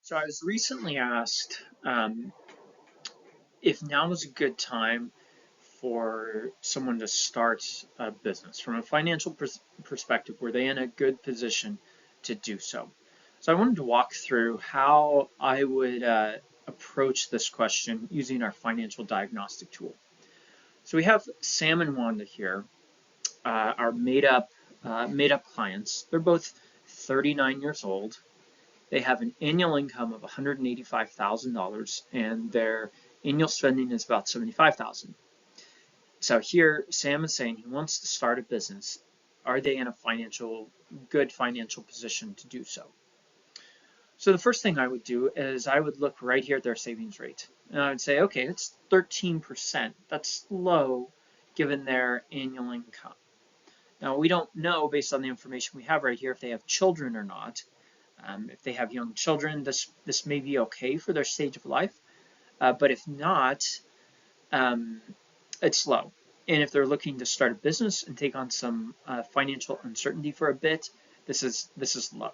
So I was recently asked if now is a good time for someone to start a business from a financial perspective. Were they in a good position to do so? So I wanted to walk through how I would approach this question using our financial diagnostic tool. So we have Sam and Wanda here, our made up clients. They're both 39 years old. They have an annual income of $185,000 and their annual spending is about $75,000. So here, Sam is saying he wants to start a business. Are they in a good financial position to do so? So the first thing I would do is I would look right here at their savings rate. And I would say, okay, it's 13%. That's low given their annual income. Now, we don't know, based on the information we have right here, if they have children or not. If they have young children, this may be okay for their stage of life, but if not, it's low. And if they're looking to start a business and take on some financial uncertainty for a bit, this is low.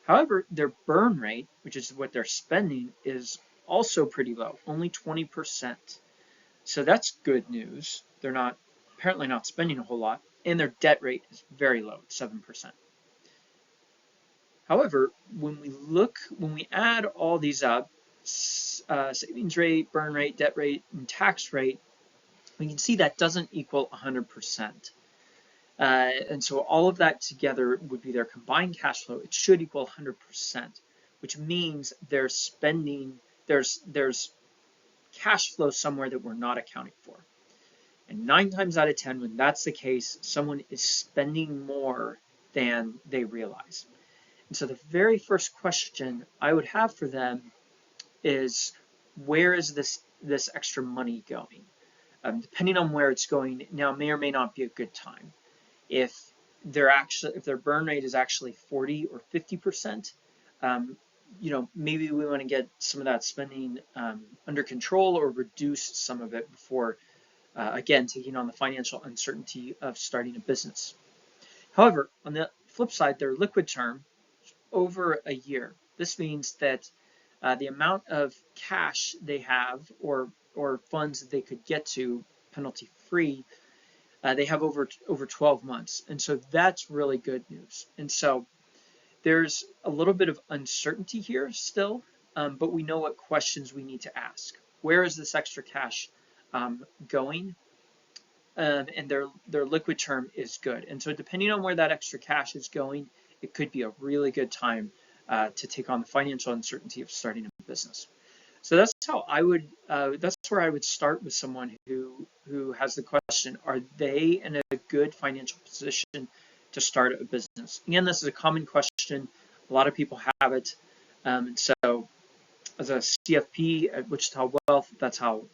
However, their burn rate, which is what they're spending, is also pretty low, only 20%. So that's good news. They're apparently not spending a whole lot, and their debt rate is very low, 7%. However, when we add all these up, savings rate, burn rate, debt rate, and tax rate, we can see that doesn't equal 100%. And so all of that together would be their combined cash flow. It should equal 100%, which means they're spending, there's cash flow somewhere that we're not accounting for. And 9 times out of 10, when that's the case, someone is spending more than they realize. And so the very first question I would have for them is, where is this extra money going? Depending on where it's going, now may or may not be a good time. If their burn rate is actually 40 or 50%, maybe we want to get some of that spending under control or reduce some of it before, again, taking on the financial uncertainty of starting a business. However, on the flip side, their liquid term over a year. This means that the amount of cash they have or funds that they could get to penalty free, they have over 12 months. And so that's really good news. And so there's a little bit of uncertainty here still, but we know what questions we need to ask. Where is this extra cash going? And their liquid term is good. And so depending on where that extra cash is going, it could be a really good time to take on the financial uncertainty of starting a business. So that's how I would. That's where I would start with someone who has the question: are they in a good financial position to start a business? Again, this is a common question. A lot of people have it. And so, as a CFP at Wichita Wealth, that's how